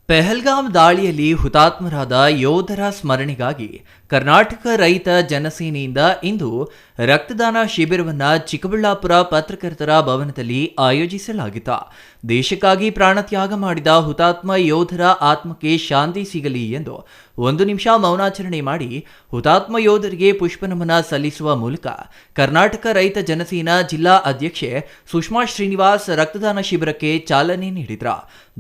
ಪೆಹಲ್ಗಾಮ್ ದಾಳಿಯಲ್ಲಿ ಹುತಾತ್ಮರಾದ ಯೋಧರ ಸ್ಮರಣೆಗಾಗಿ ಕರ್ನಾಟಕ ರೈತ ಜನಸೇನೆಯಿಂದ ಇಂದು ರಕ್ತದಾನ ಶಿಬಿರವನ್ನು ಚಿಕ್ಕಬಳ್ಳಾಪುರ ಪತ್ರಕರ್ತರ ಭವನದಲ್ಲಿ ಆಯೋಜಿಸಲಾಗಿತ್ತು. ದೇಶಕ್ಕಾಗಿ ಪ್ರಾಣತ್ಯಾಗ ಮಾಡಿದ ಹುತಾತ್ಮ ಯೋಧರ ಆತ್ಮಕ್ಕೆ ಶಾಂತಿ ಸಿಗಲಿ ಎಂದು 1 ನಿಮಿಷ ಮೌನಾಚರಣೆ ಮಾಡಿ ಹುತಾತ್ಮ ಯೋಧರಿಗೆ ಪುಷ್ಪನಮನ ಸಲ್ಲಿಸುವ ಮೂಲಕ ಕರ್ನಾಟಕ ರೈತ ಜನಸೇನಾ ಜಿಲ್ಲಾ ಅಧ್ಯಕ್ಷೆ ಸುಷ್ಮಾ ಶ್ರೀನಿವಾಸ್ ರಕ್ತದಾನ ಶಿಬಿರಕ್ಕೆ ಚಾಲನೆ ನೀಡಿದರು.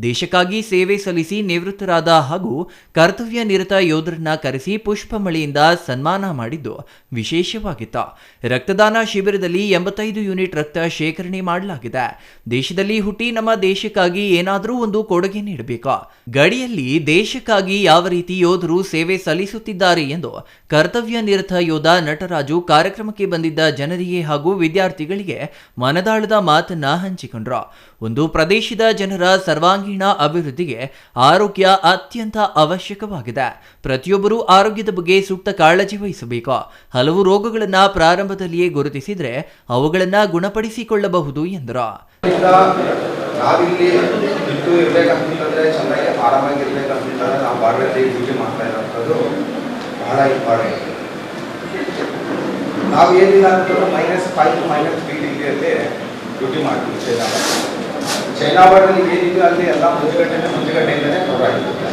ದೇಶಕ್ಕಾಗಿ ಸೇವೆ ಸಲ್ಲಿಸಿ ನಿವೃತ್ತರಾದ ಹಾಗೂ ಕರ್ತವ್ಯ ನಿರತ ಯೋಧರನ್ನ ಕರೆಸಿ ಪುಷ್ಪ ಮಳೆಯಿಂದ ಸನ್ಮಾನ ಮಾಡಿದ್ದು ವಿಶೇಷವಾಗಿತ್ತು. ರಕ್ತದಾನ ಶಿಬಿರದಲ್ಲಿ 85 ಯೂನಿಟ್ ರಕ್ತ ಶೇಖರಣೆ ಮಾಡಲಾಗಿದೆ. ದೇಶದಲ್ಲಿ ಹುಟ್ಟಿ ನಮ್ಮ ದೇಶಕ್ಕಾಗಿ ಏನಾದರೂ ಒಂದು ಕೊಡುಗೆ ನೀಡಬೇಕು. ಗಡಿಯಲ್ಲಿ ದೇಶಕ್ಕಾಗಿ ಯಾವ ರೀತಿ ಯೋಧರು ಸೇವೆ ಸಲ್ಲಿಸುತ್ತಿದ್ದಾರೆ ಎಂದು ಕರ್ತವ್ಯ ನಿರತ ಯೋಧ ನಟರಾಜು ಕಾರ್ಯಕ್ರಮಕ್ಕೆ ಬಂದಿದ್ದ ಜನರಿಗೆ ಹಾಗೂ ವಿದ್ಯಾರ್ಥಿಗಳಿಗೆ ಮನದಾಳದ ಮಾತನ್ನ ಹಂಚಿಕೊಂಡ್ರು. ಒಂದು ಪ್ರದೇಶದ ಜನರ ಸರ್ವಾಂಗೀಣ ಅಭಿವೃದ್ಧಿಗೆ ಆರೋಗ್ಯ ಅತ್ಯಂತ ಅವಶ್ಯಕವಾಗಿದೆ. ಪ್ರತಿಯೊಬ್ಬರೂ ಆರೋಗ್ಯದ ಬಗ್ಗೆ ಸೂಕ್ತ ಕಾಳಜಿ ವಹಿಸಬೇಕು. ಹಲವು ರೋಗಗಳನ್ನ ಪ್ರಾರಂಭದಲ್ಲಿಯೇ ಗುರುತಿಸಿದ್ರೆ ಅವುಗಳನ್ನ ಗುಣಪಡಿಸಿಕೊಳ್ಳಬಹುದು ಎಂದರು. ನಾವಿಲ್ಲಿ ಇದ್ದು ಇರಬೇಕಂತಂದ್ರೆ ಚೆನ್ನಾಗಿ ಆರಾಮಾಗಿರ್ಬೇಕಂತಂದ್ರೆ ನಾವು ಬಾರ್ಡರ್ಲಿ ಡ್ಯೂಟಿ ಮಾಡ್ತಾ ಇರೋಂಥದ್ದು ಬಹಳ ಇಂಪಾರ್ಟೆಂಟ್. ನಾವು ಏನಿಲ್ಲ ಅಂತಂದ್ರೆ -5 to -3 ಡಿಗ್ರಿಯಲ್ಲಿ ಡ್ಯೂಟಿ ಮಾಡ್ತೀವಿ. ಚೈನಾ ಬಾರ್ಡರ್ಲಿ ಏನಿದೆ ಅಲ್ಲಿ ಎಲ್ಲ ಮುಂಚೆಗಟ್ಟೆಯಿಂದಲೇ ಕವರ್ ಆಗಿರುತ್ತೆ.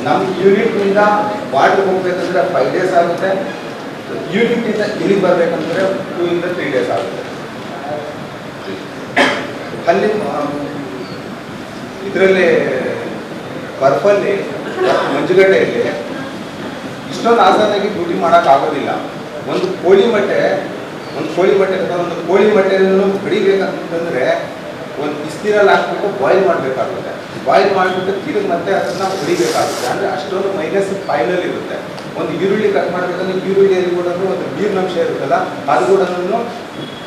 ನಮ್ಮ ಯೂನಿಟ್ನಿಂದ ಬಾರ್ಡರ್ಗೆ ಹೋಗ್ಬೇಕಂದ್ರೆ 5 days ಆಗುತ್ತೆ. ಯೂನಿಟ್ನಿಂದ ಇಲ್ಲಿಗೆ ಬರಬೇಕಂದ್ರೆ 2 ಇಂದ 3 days ಆಗುತ್ತೆ. ಅಲ್ಲಿ ಇದರಲ್ಲಿ ಬರ್ಫಲ್ಲಿ ಮಂಜುಗಡ್ಡೆಯಲ್ಲಿ ಇಷ್ಟೊಂದು ಆಸಾನಾಗಿ ಡ್ಯೂಟಿ ಮಾಡೋಕ್ಕಾಗೋದಿಲ್ಲ. ಒಂದು ಕೋಳಿ ಮೊಟ್ಟೆಯನ್ನು ಹೊಡಿಬೇಕಂತಂದರೆ ಒಂದು ಬಿಸಿನೀರಲ್ಲಿ ಹಾಕ್ಬಿಟ್ಟು ಬಾಯ್ಲ್ ಮಾಡಬೇಕಾಗುತ್ತೆ. ಬಾಯ್ಲ್ ಮಾಡಿಬಿಟ್ಟು ತಿರುಗಿ ಮತ್ತೆ ಅದನ್ನು ಹೊಡಿಬೇಕಾಗುತ್ತೆ. ಅಂದರೆ ಅಷ್ಟೊಂದು -5 ಇರುತ್ತೆ. ಒಂದು ಈರುಳ್ಳಿ ಕಟ್ ಮಾಡಬೇಕಂದ್ರೆ ಈರುಳ್ಳಿಯಲ್ಲಿ ಕೂಡ ಒಂದು ನೀರಿನಂಶ ಇರುತ್ತಲ್ಲ, ಅದು ಕೂಡ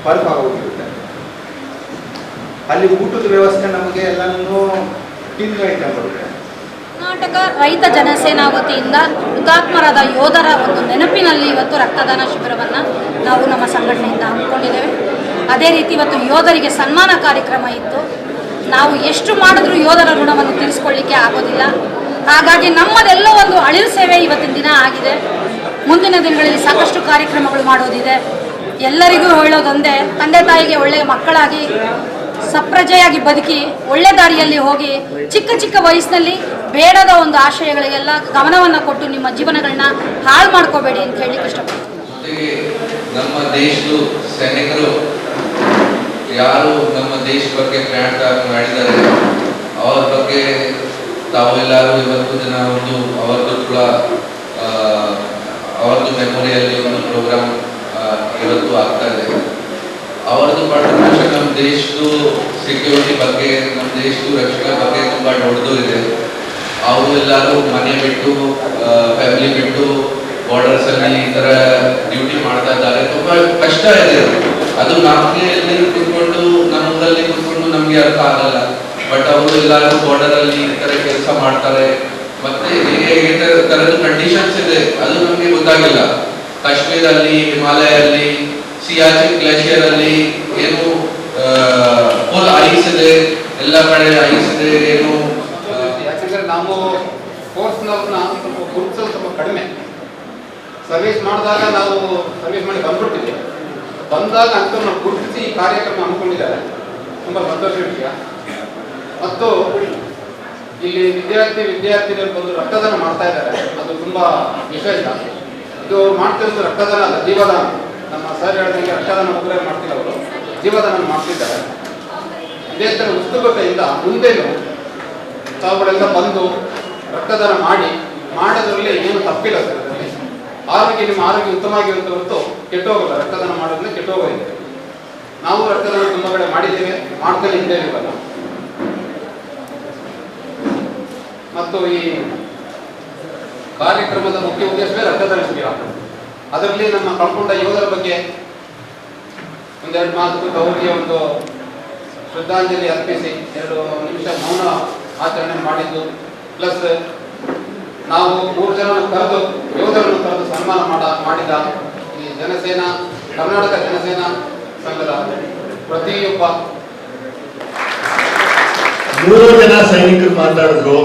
ಬರ್ಫ್ ಆಗೋಗಿರುತ್ತೆ. ಅಲ್ಲಿ ಊಟದ ವ್ಯವಸ್ಥೆ ನಮಗೆ ಎಲ್ಲನೂ ತಿಂದು ಐಟಮ್ ಬರುತ್ತೆ. ಕರ್ನಾಟಕ ರೈತ ಜನಸೇನಾ ವತಿಯಿಂದ ಹುತಾತ್ಮರಾದ ಯೋಧರ ಒಂದು ನೆನಪಿನಲ್ಲಿ ಇವತ್ತು ರಕ್ತದಾನ ಶಿಬಿರವನ್ನು ನಾವು ನಮ್ಮ ಸಂಘಟನೆಯಿಂದ ಹಮ್ಮಿಕೊಂಡಿದ್ದೇವೆ. ಅದೇ ರೀತಿ ಇವತ್ತು ಯೋಧರಿಗೆ ಸನ್ಮಾನ ಕಾರ್ಯಕ್ರಮ ಇತ್ತು. ನಾವು ಎಷ್ಟು ಮಾಡಿದ್ರೂ ಯೋಧರ ಋಣವನ್ನು ತೀರಿಸಿಕೊಳ್ಳಿಕ್ಕೆ ಆಗೋದಿಲ್ಲ. ಹಾಗಾಗಿ ನಮ್ಮದೆಲ್ಲೋ ಒಂದು ಅಳಿಲು ಸೇವೆ ಇವತ್ತಿನ ದಿನ ಆಗಿದೆ. ಮುಂದಿನ ದಿನಗಳಲ್ಲಿ ಸಾಕಷ್ಟು ಕಾರ್ಯಕ್ರಮಗಳು ಮಾಡೋದಿದೆ. ಎಲ್ಲರಿಗೂ ಹೇಳೋದೊಂದೇ, ತಂದೆ ತಾಯಿಗೆ ಒಳ್ಳೆಯ ಮಕ್ಕಳಾಗಿ ಸಪ್ರಜೆಯಾಗಿ ಬದುಕಿ ಒಳ್ಳೆ ದಾರಿಯಲ್ಲಿ ಹೋಗಿ ಚಿಕ್ಕ ವಯಸ್ಸಿನಲ್ಲಿ ಬೇಡದ ಒಂದು ಆಶಯಗಳಿಗೆಲ್ಲ ಗಮನವನ್ನು ಕೊಟ್ಟು ನಿಮ್ಮ ಜೀವನಗಳನ್ನ ಹಾಳು ಮಾಡ್ಕೋಬೇಡಿ ಅಂತ ಹೇಳಲಿಕ್ಕೆ ಇಷ್ಟಪಡ್ತೀನಿ. ನಮ್ಮ ದೇಶದ ಸೈನಿಕರು ಯಾರು ನಮ್ಮ ದೇಶ ಬಗ್ಗೆ ಪ್ರಾಣತ್ಯಾಗ ಮಾಡಿದ್ದಾರೆ ಅವ್ರ ಬಗ್ಗೆ ತಾವೆಲ್ಲರೂ ಇವತ್ತು ದಿನ ಒಂದು ಅವರದ್ದು ಕೂಡ ಅವರದ್ದು ಮೆಮೊರಿಯಲ್ಲಿ ಒಂದು ಪ್ರೋಗ್ರಾಮ್ ಇವತ್ತು ಆಗ್ತಾ ಇದೆ. ಅವರದ್ದು ಕಾಂಟ್ರಿಬ್ಯೂಷನ್ ನಮ್ಮ ದೇಶದ ಸೆಕ್ಯೂರಿಟಿ ಬಗ್ಗೆ, ನಮ್ಮ ದೇಶದ ರಕ್ಷಣೆ ಬಗ್ಗೆ ತುಂಬ ದೊಡ್ಡದು ಇದೆ. ಅವರು ಎಲ್ಲರೂ ಮನೆ ಬಿಟ್ಟು ಫ್ಯಾಮಿಲಿ ಬಿಟ್ಟು ಬಾರ್ಡರ್ಸಲ್ಲಿ ಈ ಥರ ಡ್ಯೂಟಿ ಮಾಡ್ತಾ ಇದ್ದಾರೆ. ತುಂಬ ಕಷ್ಟ ಇದೆ ಅದು. ನಮ್ಮಲ್ಲಿ ಕೂತ್ಕೊಂಡು ನಮ್ಮೂರಲ್ಲಿ ಕೂತ್ಕೊಂಡು ನಮಗೆ ಅರ್ಥ ಆಗಲ್ಲ. ಬಟ್ ಅವರು ಎಲ್ಲರೂ ಬಾರ್ಡರಲ್ಲಿ ಈ ಥರ ಕೆಲಸ ಮಾಡ್ತಾರೆ. ಮತ್ತೆ ಹೇಗೆ ಥರದ ಕಂಡೀಷನ್ಸ್ ಇದೆ ಅದು ನಮಗೆ ಗೊತ್ತಾಗಿಲ್ಲ. ಕಾಶ್ಮೀರಲ್ಲಿ, ಹಿಮಾಲಯಲ್ಲಿ, ಸಿಯಾಚಿನ್ ಗ್ಲೇಷಿಯರ್ ಅಲ್ಲಿ ಏನು ಫುಲ್ ಐಸ್ ಇದೆ, ಎಲ್ಲ ಕಡೆ ಐಸ್ ಇದೆ. ಏನು ಯಾಕಂದ್ರೆ ನಾವು ಫೋರ್ಸ್ನವ್ರನ್ನ ಸ್ವಲ್ಪ ಗುರುತಿಸೋದು ಸ್ವಲ್ಪ ಕಡಿಮೆ. ಸರ್ವಿಸ್ ಮಾಡಿದಾಗ ನಾವು ಸರ್ವಿಸ್ ಮಾಡಿ ಬಂದ್ಬಿಡ್ತೀವಿ. ಬಂದಾಗ ಅಂತ ನಾವು ಗುರುತಿಸಿ ಈ ಕಾರ್ಯಕ್ರಮ ಹಮ್ಮಿಕೊಂಡಿದ್ದಾರೆ. ತುಂಬ ಸಂತೋಷ ವಿಷಯ. ಮತ್ತು ಇಲ್ಲಿ ವಿದ್ಯಾರ್ಥಿನಿಯರು ಬಂದು ರಕ್ತದಾನ ಮಾಡ್ತಾ ಇದ್ದಾರೆ. ಅದು ತುಂಬ ವಿಶೇಷ. ಇದು ಮಾಡ್ತಿರೋದು ರಕ್ತದಾನ ಅಲ್ಲ, ಜೀವದಾನ. ನಮ್ಮ ಸರ್ ಹೇಳಿದಂಗೆ ರಕ್ತದಾನ ಒಬ್ಬರೇ ಮಾಡ್ತಿಲ್ಲ, ಅವರು ಜೀವದಾನ ಮಾಡ್ತಿದ್ದಾರೆ. ಇದೇ ಥರ ಉತ್ಸುಕತೆಯಿಂದ ಮುಂದೆನೂ ತಾವುಗಳೆಲ್ಲ ಬಂದು ರಕ್ತದಾನ ಮಾಡೋದ್ರಲ್ಲಿ ಏನು ತಪ್ಪಿಲ್ಲ ಸರ್. ಅದರಲ್ಲಿ ನಿಮ್ಮ ಆರೋಗ್ಯ ಉತ್ತಮವಾಗಿರುತ್ತೆ ಹೊರತು ಕೆಟ್ಟೋಗಲ್ಲ. ರಕ್ತದಾನ ಮಾಡೋದ್ರಿಂದ ಕೆಟ್ಟೋಗೋದಿದೆ. ನಾವು ರಕ್ತದಾನ ತುಂಬ ಕಡೆ ಮಾಡಿದ್ದೇವೆ, ಮಾಡ್ತಾನೆ ಇದ್ದೇವೆ ಇವಾಗ. ಮತ್ತು ಈ ಕಾರ್ಯಕ್ರಮದ ಮುಖ್ಯ ಉದ್ದೇಶವೇ ರಕ್ತದಾನ ಶಿಬಿರ. ಅದರಲ್ಲಿ ನಮ್ಮ ಕಳ್ಕೊಂಡ ಯೋಧರ ಬಗ್ಗೆ ಒಂದೆರಡು ಮಾತು ಅವರಿಗೆ ಒಂದು ಶ್ರದ್ಧಾಂಜಲಿ ಅರ್ಪಿಸಿ 2 ನಿಮಿಷ ಮೌನ ಆಚರಣೆ ಮಾಡಿದ್ದು, ಪ್ಲಸ್ ನಾವು 3 ಜನರನ್ನು ಕರೆದು ಯೋಧರನ್ನು ಕರೆದು ಸನ್ಮಾನ ಮಾಡಿದ ಈ ಜನಸೇನಾ, ಕರ್ನಾಟಕ ಜನಸೇನಾ ಸಂಘದ ಪ್ರತಿಯೊಬ್ಬ 3 ಜನ ಸೈನಿಕರು ಮಾತಾಡಿದ್ರು.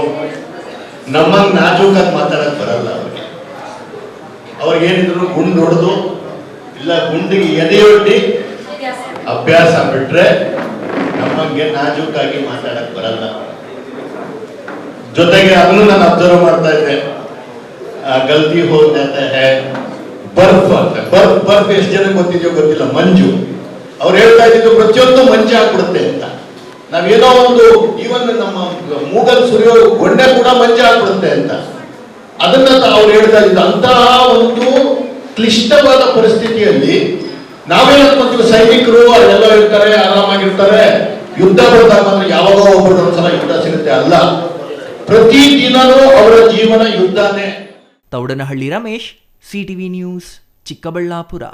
ನಮ್ಮಂಗೆ ನಾಜೂಕಾಗಿ ಮಾತಾಡಕ್ ಬರಲ್ಲ ಅವ್ರಿಗೆ. ಅವ್ರಿಗೇನಿದ್ರು ಗುಂಡು ಹೊಡೆದು ಇಲ್ಲ ಗುಂಡಿಗೆ ಎದೆಯೊಡ್ಡಿ ಅಭ್ಯಾಸ ಬಿಟ್ರೆ ನಮ್ಮಂಗೆ ನಾಜೂಕಾಗಿ ಮಾತಾಡಕ್ ಬರಲ್ಲ. ಜೊತೆಗೆ ಅದನ್ನು ನಾನು ಅಬ್ಸರ್ವ್ ಮಾಡ್ತಾ ಇದ್ದೆ, ಗಲ್ತಿ ಹೋ ಜಾತಾ ಹೈ ಬರ್ಫ್ ಅಂತ. ಬರ್ಫ್ ಎಷ್ಟು ಜನ ಗೊತ್ತಿದೆಯೋ ಗೊತ್ತಿಲ್ಲ, ಮಂಜು. ಅವ್ರು ಹೇಳ್ತಾ ಇದ್ದಿದ್ದು ಪ್ರತಿಯೊಂದು ಮಂಜು ಆಗ್ಬಿಡುತ್ತೆ ಅಂತ. ನಾವೇನೋ ಒಂದು ಈವನ್ ನಮ್ಮ ಮೂಗಲ್ ಸುರಿಯೋ ಗೊಂಡೆ ಕೂಡ ಮಂಜು ಆಗ್ಬಿಡುತ್ತೆ ಅಂತ. ಅದನ್ನ ಅವ್ರು ಹೇಳ್ತಾ ಇದ್ದು. ಅಂತಹ ಒಂದು ಕ್ಲಿಷ್ಟವಾದ ಪರಿಸ್ಥಿತಿಯಲ್ಲಿ ನಾವೇನ್ ಅನ್ಕೊಂತೀವಿ, ಸೈನಿಕರು ಅಲ್ಲೆಲ್ಲ ಇರ್ತಾರೆ, ಆರಾಮಾಗಿರ್ತಾರೆ, ಯುದ್ಧ ಬಂದಾಗ ಮಾತ್ರ ಯಾವಾಗೋ ಒಬ್ಬರು ಒಂದ್ಸಲ ಯುದ್ಧ ಸಿಗುತ್ತೆ ಅಲ್ಲ, ಪ್ರತಿ ದಿನನೂ ಅವರ ಜೀವನ ಯುದ್ಧನೇ. Thoudanahalli Ramesh, CTV news, Chikkaballapur.